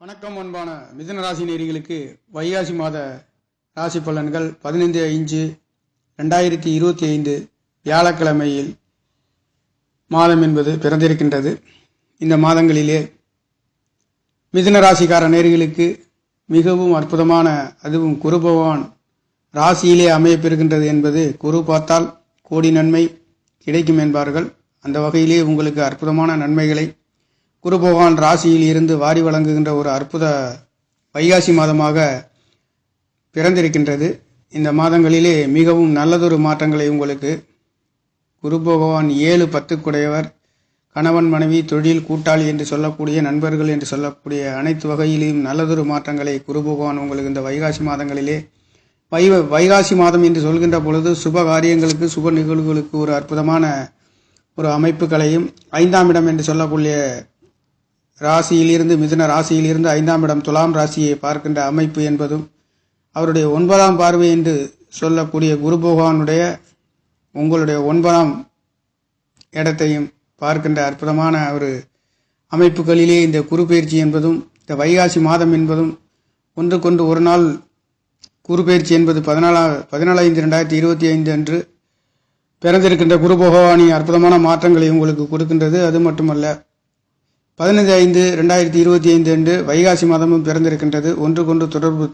வணக்கம் அன்பான மிதுன ராசி நேயர்களுக்கு வைகாசி மாத ராசி பலன்கள் 15/5/2025 வியாழக்கிழமையில் மாதம் என்பது பிறந்திருக்கின்றது. இந்த மாதங்களிலே மிதுன ராசிக்கார நேயர்களுக்கு மிகவும் அற்புதமான, அதுவும் குரு பகவான் ராசியிலே அமையப்பெறுகின்றது என்பது குரு பார்த்தால் கோடி நன்மை கிடைக்கும் என்பார்கள். அந்த வகையிலே உங்களுக்கு அற்புதமான நன்மைகளை குரு பகவான் ராசியில் இருந்து வாரி வழங்குகின்ற ஒரு அற்புத வைகாசி மாதமாக பிறந்திருக்கின்றது. இந்த மாதங்களிலே மிகவும் நல்லதொரு மாற்றங்களை உங்களுக்கு குரு பகவான் 7-10 குடையவர், கணவன் மனைவி, தொழில், கூட்டாளி என்று சொல்லக்கூடிய, நண்பர்கள் என்று சொல்லக்கூடிய அனைத்து வகையிலும் நல்லதொரு மாற்றங்களை குரு பகவான் உங்களுக்கு இந்த வைகாசி மாதங்களிலே வைகாசி மாதம் என்று சொல்கின்ற பொழுது சுப காரியங்களுக்கு, சுப நிகழ்வுகளுக்கு ஒரு அற்புதமான ஒரு அமைப்புகளையும், 5ஆம் இடம் என்று சொல்லக்கூடிய ராசியிலிருந்து, மிதுன ராசியிலிருந்து 5ஆம் இடம் துலாம் ராசியை பார்க்கின்ற அமைப்பு என்பதும், அவருடைய 9ஆம் பார்வை என்று சொல்லக்கூடிய குரு பகவானுடைய உங்களுடைய 9ஆம் இடத்தையும் பார்க்கின்ற அற்புதமான ஒரு அமைப்புகளிலே இந்த குரு பயிற்சி என்பதும், இந்த வைகாசி மாதம் என்பதும் ஒன்றுக்கொன்று ஒரு நாள் குரு பயிற்சி என்பது 14/5/2025 அன்று பிறந்திருக்கின்ற குரு பகவானின் அற்புதமான மாற்றங்களை உங்களுக்கு கொடுக்கின்றது. அது மட்டுமல்ல, 15/5/2025 அன்று வைகாசி மாதமும் பிறந்திருக்கின்றது. ஒன்றுக்கொன்று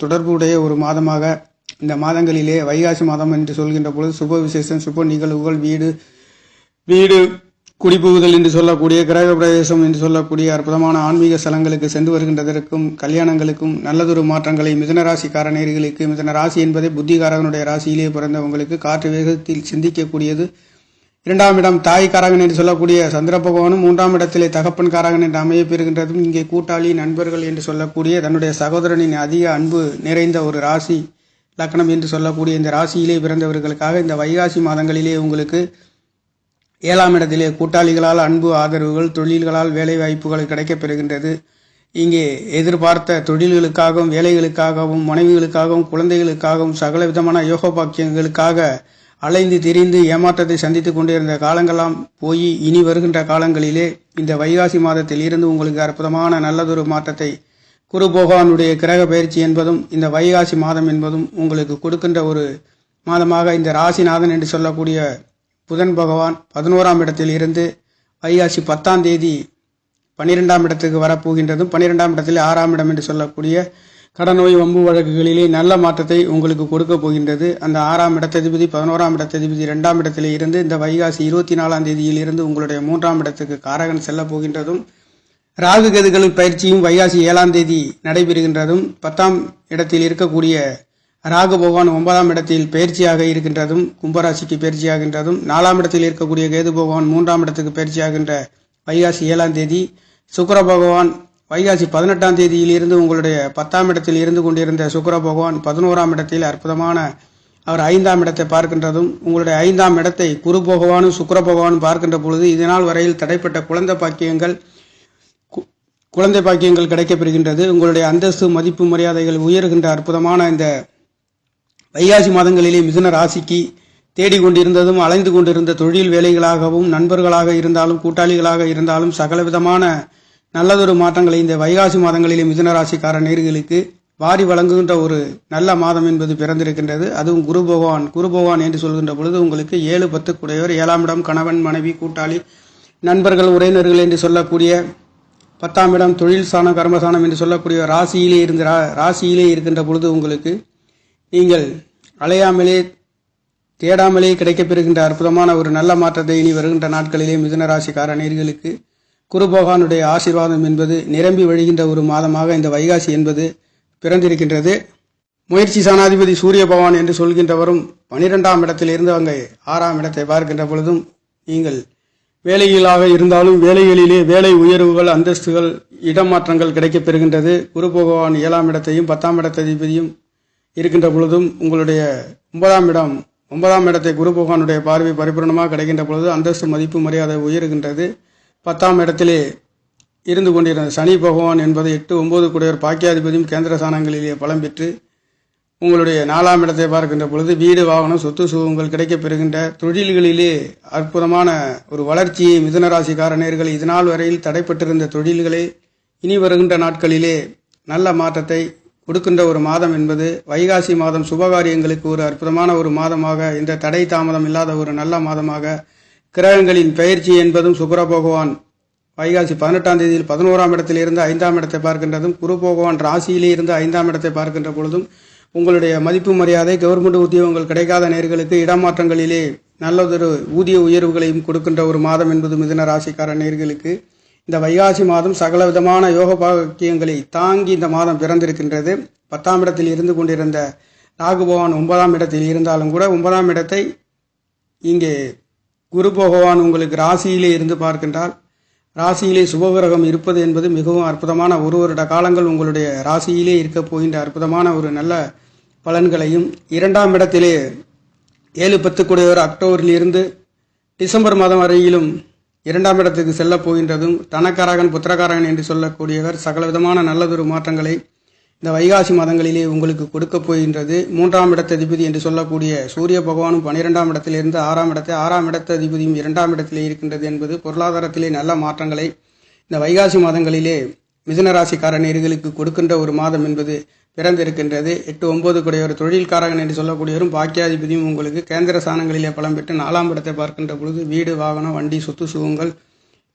தொடர்புடைய ஒரு மாதமாக இந்த மாதங்களிலே வைகாசி மாதம் என்று சொல்கின்ற பொழுது சுப விசேஷம், சுப நிகழ்வுகள், வீடு குடிபுகுதல் என்று சொல்லக்கூடிய, கிரக பிரவேசம் என்று சொல்லக்கூடிய அற்புதமான ஆன்மீக ஸ்தலங்களுக்கு சென்று வருகின்றதற்கும், கல்யாணங்களுக்கும் நல்லதொரு மாற்றங்களை மிதுனராசிக்கார நேயர்களுக்கு, மிதுன ராசி என்பதை புத்திகாரகனுடைய ராசியிலே பிறந்தவங்களுக்கு காற்று வேகத்தில் சிந்திக்கக்கூடியது. 2ஆம் இடம் தாய் காரகன் என்று சொல்லக்கூடிய சந்திர பகவானும், 3ஆம் இடத்திலே தகப்பன் காரகன் என்று அமைய பெறுகின்றதும், இங்கே கூட்டாளி, நண்பர்கள் என்று சொல்லக்கூடிய தன்னுடைய சகோதரனின் அதிக அன்பு நிறைந்த ஒரு ராசி லக்னம் என்று சொல்லக்கூடிய இந்த ராசியிலே பிறந்தவர்களுக்காக இந்த வைகாசி மாதங்களிலே உங்களுக்கு 7ஆம் இடத்திலே கூட்டாளிகளால் அன்பு, ஆதரவுகள், தொழில்களால் வேலை வாய்ப்புகள் கிடைக்கப் பெறுகின்றது. இங்கே எதிர்பார்த்த தொழில்களுக்காகவும், வேலைகளுக்காகவும், மனைவிகளுக்காகவும், குழந்தைகளுக்காகவும், சகல விதமான யோக பாக்கியங்களுக்காக அலைந்து திரிந்து ஏமாற்றத்தை சந்தித்துக் கொண்டிருந்த காலங்களாம் போய் இனி வருகின்ற காலங்களிலே இந்த வைகாசி மாதத்தில் இருந்து உங்களுக்கு அற்புதமான நல்லதொரு மாற்றத்தை குரு பகவானுடைய கிரக பயிற்சி என்பதும், இந்த வைகாசி மாதம் என்பதும் உங்களுக்கு கொடுக்கின்ற ஒரு மாதமாக இந்த ராசிநாதன் என்று சொல்லக்கூடிய புதன் பகவான் 11ஆம் இடத்தில் இருந்து வைகாசி 10ஆம் தேதி 12ஆம் இடத்துக்கு வரப்போகின்றதும், 12ஆம் இடத்தில் 6ஆம் இடம் என்று சொல்லக்கூடிய கடனோய் வம்பு வழக்குகளிலே நல்ல மாற்றத்தை உங்களுக்கு கொடுக்க போகின்றது. அந்த 6ஆம் இடத்ததிபதி 11ஆம் இடத்ததிபதி 2ஆம் இடத்திலே இருந்து இந்த வைகாசி 24ஆம் தேதியில் இருந்து உங்களுடைய 3ஆம் இடத்துக்கு காரகன் செல்ல போகின்றதும், ராகு கேதுகளின் பயிற்சியும் வைகாசி 7ஆம் தேதி நடைபெறுகின்றதும், 10ஆம் இடத்தில் இருக்கக்கூடிய ராகு பகவான் 9ஆம் இடத்தில் பயிற்சியாக இருக்கின்றதும், கும்பராசிக்கு பயிற்சியாகின்றதும், 4ஆம் இடத்தில் இருக்கக்கூடிய கேது பகவான் 3ஆம் இடத்துக்கு பயிற்சியாகின்ற வைகாசி 7ஆம் தேதி, சுக்கிர பகவான் வைகாசி 18ஆம் தேதியில் இருந்து உங்களுடைய 10ஆம் இடத்தில் இருந்து கொண்டிருந்த சுக்கிர பகவான் 11ஆம் இடத்தில் அற்புதமான அவர் 5ஆம் இடத்தை பார்க்கின்றதும், உங்களுடைய 5ஆம் இடத்தை குரு பகவானும் சுக்கிர பகவானும் பார்க்கின்ற பொழுது இதனால் வரையில் தடைப்பட்ட குழந்தை பாக்கியங்கள் கிடைக்கப்பெறுகின்றது. உங்களுடைய அந்தஸ்து, மதிப்பு, மரியாதைகள் உயர்கின்ற அற்புதமான இந்த வைகாசி மாதங்களிலே மிதுன ராசிக்கு தேடிக்கொண்டிருந்ததும், அலைந்து கொண்டிருந்த தொழில் வேலைகளாகவும், நண்பர்களாக இருந்தாலும், கூட்டாளிகளாக இருந்தாலும் சகலவிதமான நல்லதொரு மாற்றங்களை இந்த வைகாசி மாதங்களிலே மிதுன ராசிக்கார நேயர்களுக்கு வாரி வழங்குகின்ற ஒரு நல்ல மாதம் என்பது பிறந்திருக்கின்றது. அதுவும் குரு பகவான் என்று சொல்கின்ற பொழுது உங்களுக்கு 7-10 குடையவர், 7ஆம் இடம் கணவன் மனைவி, கூட்டாளி, நண்பர்கள், உறவினர்கள் என்று சொல்லக்கூடிய, 10ஆம் இடம் தொழில் ஸ்தான, கர்மஸ்தானம் என்று சொல்லக்கூடிய ராசியிலே இருக்கின்ற பொழுது உங்களுக்கு நீங்கள் அலையாமலே தேடாமலே கிடைக்கப்பெறுகின்ற அற்புதமான ஒரு நல்ல மாற்றத்தை இனி வருகின்ற நாட்களிலே மிதுன ராசிக்கார நேயர்களுக்கு குரு பகவானுடைய ஆசீர்வாதம் என்பது நிரம்பி வழிகின்ற ஒரு மாதமாக இந்த வைகாசி என்பது பிறந்திருக்கின்றது. முயற்சி சாணாதிபதி சூரிய பகவான் என்று சொல்கின்றவரும் 12ஆம் இடத்திலிருந்து அங்கே 6ஆம் இடத்தை பார்க்கின்ற பொழுதும், நீங்கள் வேலைகளாக இருந்தாலும் வேலைகளிலே வேலை உயர்வுகள், அந்தஸ்துகள், இடமாற்றங்கள் கிடைக்கப் பெறுகின்றது. குரு பகவான் 7ஆம் இடத்தையும் 10ஆம் இடத்ததிபதியும் இருக்கின்ற பொழுதும் உங்களுடைய 9ஆம் இடத்தை குரு பகவானுடைய பார்வை பரிபூர்ணமாக கிடைக்கின்ற பொழுது அந்தஸ்து, மதிப்பு, மரியாதை உயர்கின்றது. 10ஆம் இடத்திலே இருந்து கொண்டிருந்த சனி பகவான் என்பது 8-9 குடையவர் பாக்கியாதிபதியும் கேந்திர ஸ்தானங்களிலே பலம் பெற்று உங்களுடைய 4ஆம் இடத்தை பார்க்கின்ற பொழுது வீடு, வாகனம், சொத்து சுகங்கள் கிடைக்கப் பெறுகின்ற தொழில்களிலே அற்புதமான ஒரு வளர்ச்சியை மிதுன ராசிக்கார நேயர்கள் இதனால் வரையில் தடைப்பட்டிருந்த தொழில்களை இனி வருகின்ற நாட்களிலே நல்ல மாற்றத்தை கொடுக்கின்ற ஒரு மாதம் என்பது வைகாசி மாதம் சுபகாரியங்களுக்கு ஒரு அற்புதமான ஒரு மாதமாக, இந்த தடை தாமதம் இல்லாத ஒரு நல்ல மாதமாக, கிரகங்களின் பயிற்சி என்பதும் சுக்கிர பகவான் வைகாசி 18ஆம் தேதியில் 11ஆம் இடத்தில் இருந்து 5ஆம் இடத்தை பார்க்கின்றதும், குரு பகவான் ராசியிலே இருந்து 5ஆம் இடத்தை பார்க்கின்ற பொழுதும் உங்களுடைய மதிப்பு மரியாதை, கவர்மெண்ட் உத்தியோகங்கள் கிடைக்காத நேர்களுக்கு இடமாற்றங்களிலே நல்லதொரு ஊதிய உயர்வுகளையும் கொடுக்கின்ற ஒரு மாதம் என்பது மிதுன ராசிக்கார நேர்களுக்கு இந்த வைகாசி மாதம் சகல விதமான யோக பாக்கியங்களை தாங்கி இந்த மாதம் பிறந்திருக்கின்றது. 10ஆம் இடத்தில் இருந்து கொண்டிருந்த ராகு பகவான் 9ஆம் இடத்தில் இருந்தாலும் கூட 9ஆம் இடத்தை இங்கே குரு பகவான் உங்களுக்கு ராசியிலே இருந்து பார்க்கின்றால், ராசியிலே சுபகிரகம் இருப்பது என்பது மிகவும் அற்புதமான ஒரு வருட காலங்கள் உங்களுடைய ராசியிலே இருக்க போகின்ற அற்புதமான ஒரு நல்ல பலன்களையும், 2ஆம் இடத்திலே 7-10 கூடியவர் அக்டோபரில் இருந்து டிசம்பர் மாதம் வரையிலும் 2ஆம் இடத்துக்கு செல்ல போகின்றதும், தனக்காரகன் புத்திரகாரகன் என்று சொல்லக்கூடியவர் சகல விதமான நல்லதொரு மாற்றங்களை இந்த வைகாசி மாதங்களிலே உங்களுக்கு கொடுக்க போகின்றது. 3ஆம் இடத்த அதிபதி என்று சொல்லக்கூடிய சூரிய பகவானும் 12ஆம் இடத்திலிருந்து 6ஆம் இடத்த அதிபதியும் 2ஆம் இடத்திலே இருக்கின்றது என்பது பொருளாதாரத்திலே நல்ல மாற்றங்களை இந்த வைகாசி மாதங்களிலே மிதுன ராசிக்கார நேயர்களுக்கு கொடுக்கின்ற ஒரு மாதம் என்பது பிறந்திருக்கின்றது. 8-9 கூடியவர் தொழில்காரகன் என்று சொல்லக்கூடியவரும் பாக்கியாதிபதியும் உங்களுக்கு கேந்திர ஸ்தானங்களிலே பலம் பெற்று 4ஆம் இடத்தை பார்க்கின்ற பொழுது வீடு, வாகனம், வண்டி, சொத்து சுகங்கள்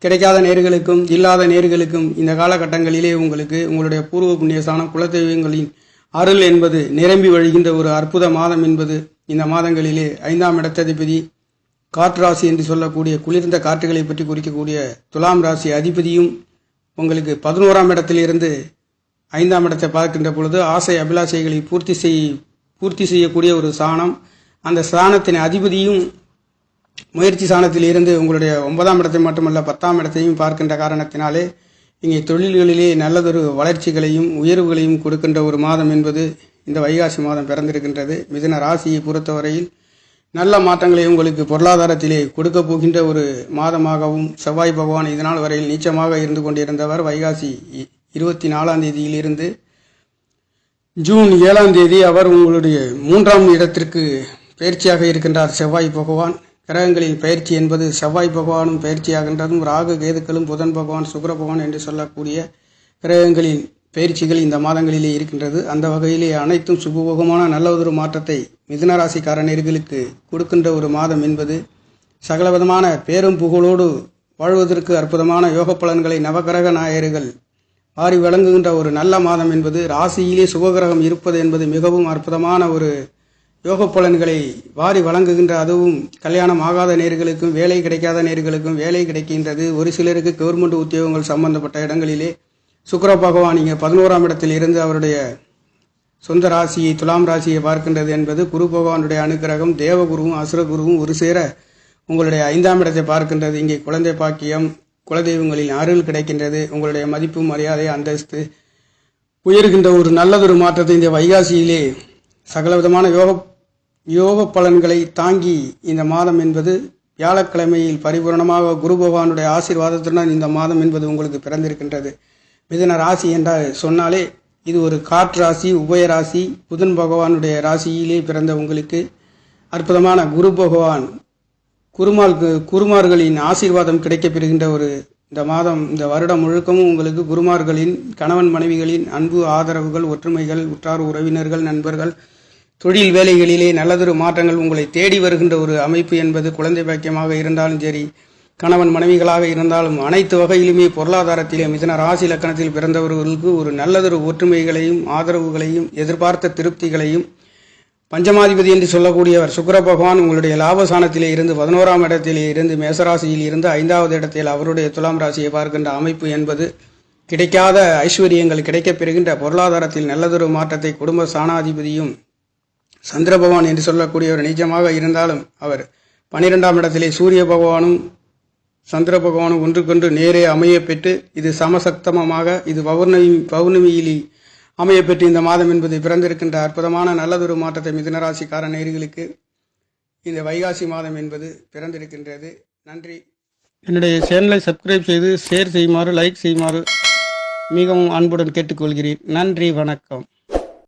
கிடைக்காத நேர்களுக்கும் இல்லாத நேர்களுக்கும் இந்த காலகட்டங்களிலே உங்களுக்கு உங்களுடைய பூர்வ புண்ணியஸ்தானம் குலதெய்வங்களின் அருள் என்பது நிரம்பி வழிகின்ற ஒரு அற்புத மாதம் என்பது இந்த மாதங்களிலே 5ஆம் இடத்ததிபதி காற்று ராசி என்று சொல்லக்கூடிய குளிர்ந்த காற்றுகளை பற்றி குறிக்கக்கூடிய துலாம் ராசி அதிபதியும் உங்களுக்கு 11ஆம் இடத்திலிருந்து 5ஆம் இடத்தை பார்க்கின்ற பொழுது ஆசை அபிலாஷைகளை பூர்த்தி செய்யக்கூடிய ஒரு ஸ்தானம். அந்த ஸ்தானத்தின் அதிபதியும் முயற்சி ஸ்தானத்தில் இருந்து உங்களுடைய 9ஆம் இடத்தை மட்டுமல்ல 10ஆம் இடத்தையும் பார்க்கின்ற காரணத்தினாலே இங்கே தொழில்களிலே நல்லதொரு வளர்ச்சிகளையும் உயர்வுகளையும் கொடுக்கின்ற ஒரு மாதம் என்பது இந்த வைகாசி மாதம் பிறந்திருக்கின்றது. மிதுன ராசியை பொறுத்தவரையில் நல்ல மாற்றங்களை உங்களுக்கு பொருளாதாரத்திலே கொடுக்க போகின்ற ஒரு மாதமாகவும், செவ்வாய் பகவான் இதனால் வரையில் நீச்சமாக இருந்து கொண்டிருந்தவர் வைகாசி 24ஆம் தேதியிலிருந்து ஜூன் 7ஆம் தேதி அவர் உங்களுடைய 3ஆம் இடத்திற்கு பயிற்சியாக இருக்கின்றார். செவ்வாய் பகவான் கிரகங்களின் பயிற்சி என்பது செவ்வாய் பகவானும் பயிற்சியாகின்றதும், ராகு கேதுக்களும் புதன் பகவான் சுக்கிர பகவான் என்று சொல்லக்கூடிய கிரகங்களின் பயிற்சிகள் இந்த மாதங்களிலே இருக்கின்றது. அந்த வகையிலே அனைத்தும் சுபபோகமான நல்ல ஒரு மாற்றத்தை மிதுனராசிக்காரர்களுக்கு கொடுக்கின்ற ஒரு மாதம் என்பது சகலவிதமான பேரும் புகழோடு வாழ்வதற்கு அற்புதமான யோக பலன்களை நவகிரக நாயகர்கள் வாரி வழங்குகின்ற ஒரு நல்ல மாதம் என்பது, ராசியிலே சுபகிரகம் இருப்பது என்பது மிகவும் அற்புதமான ஒரு யோக பலன்களை வாரி வழங்குகின்ற, அதுவும் கல்யாணம் ஆகாத நேர்களுக்கும் வேலை கிடைக்காத நேர்களுக்கும் வேலை கிடைக்கின்றது. ஒரு சிலருக்கு கவர்மெண்ட் உத்தியோகங்கள் சம்பந்தப்பட்ட இடங்களிலே சுக்கிர பகவான் இங்கே 11ஆம் இடத்தில் இருந்து அவருடைய சொந்த ராசியை துலாம் ராசியை பார்க்கின்றது என்பது குரு பகவானுடைய அனுகிரகம். தேவகுருவும் அசுரகுருவும் ஒரு சேர உங்களுடைய 5ஆம் இடத்தை பார்க்கின்றது. இங்கே குழந்தை பாக்கியம், குலதெய்வங்களின் அருள் கிடைக்கின்றது. உங்களுடைய மதிப்பு மரியாதை அந்தஸ்து உயர்கின்ற ஒரு நல்லதொரு மாற்றத்தை இந்த வைகாசியிலே சகலவிதமான யோக பலன்களை தாங்கி இந்த மாதம் என்பது வியாழக்கிழமையில் பரிபூர்ணமாக குரு பகவானுடைய ஆசீர்வாதத்துடன் இந்த மாதம் என்பது உங்களுக்கு பிறந்திருக்கின்றது. மிதுன ராசி என்றால் சொன்னாலே இது ஒரு காற்று ராசி, உபய ராசி. புதன் பகவானுடைய ராசியிலே பிறந்த உங்களுக்கு அற்புதமான குரு பகவான் குருமார்களின் ஆசீர்வாதம் கிடைக்கப்பெறுகின்ற ஒரு இந்த மாதம், இந்த வருடம் முழுக்கமும் உங்களுக்கு குருமார்களின் கணவன் மனைவிகளின் அன்பு, ஆதரவுகள், ஒற்றுமைகள், உற்றார் உறவினர்கள், நண்பர்கள், தொழில் வேலைகளிலே நல்லதொரு மாற்றங்கள் உங்களை தேடி வருகின்ற ஒரு அமைப்பு என்பது குழந்தை பாக்கியமாக இருந்தாலும் சரி, கணவன் மனைவிகளாக இருந்தாலும் அனைத்து வகையிலுமே பொருளாதாரத்திலே மிதுன ராசி லக்கணத்தில் பிறந்தவர்களுக்கு ஒரு நல்லதொரு ஒற்றுமைகளையும் ஆதரவுகளையும் எதிர்பார்த்த திருப்திகளையும், பஞ்சமாதிபதி என்று சொல்லக்கூடியவர் சுக்கிர பகவான் உங்களுடைய லாபஸ்தானத்திலே இருந்து 11ஆம் இடத்திலே இருந்து மேசராசியில் இருந்து 5வது இடத்தில் அவருடைய துலாம் ராசியை பார்க்கின்ற அமைப்பு என்பது கிடைக்காத ஐஸ்வர்யங்கள் கிடைக்கப் பெறுகின்ற, பொருளாதாரத்தில் நல்லதொரு மாற்றத்தை குடும்ப ஸ்தானாதிபதியும் சந்திர பகவான் என்று சொல்லக்கூடியவர் நீச்சமாக இருந்தாலும் அவர் 12ஆம் இடத்திலே சூரிய பகவானும் சந்திர பகவானும் ஒன்றுக்கொன்று நேரே அமைய பெற்று இது சமசக்தமமாக இது பௌர்ணமியில் அமைய பெற்று இந்த மாதம் என்பது பிறந்திருக்கின்ற அற்புதமான நல்லதொரு மாற்றத்தை மிதுனராசிக்கார நேயர்களுக்கு இந்த வைகாசி மாதம் என்பது பிறந்திருக்கின்றது. நன்றி. என்னுடைய சேனலை சப்ஸ்கிரைப் செய்து ஷேர் செய்யுமாறு, லைக் செய்யுமாறு மிகவும் அன்புடன் கேட்டுக்கொள்கிறேன். நன்றி, வணக்கம்.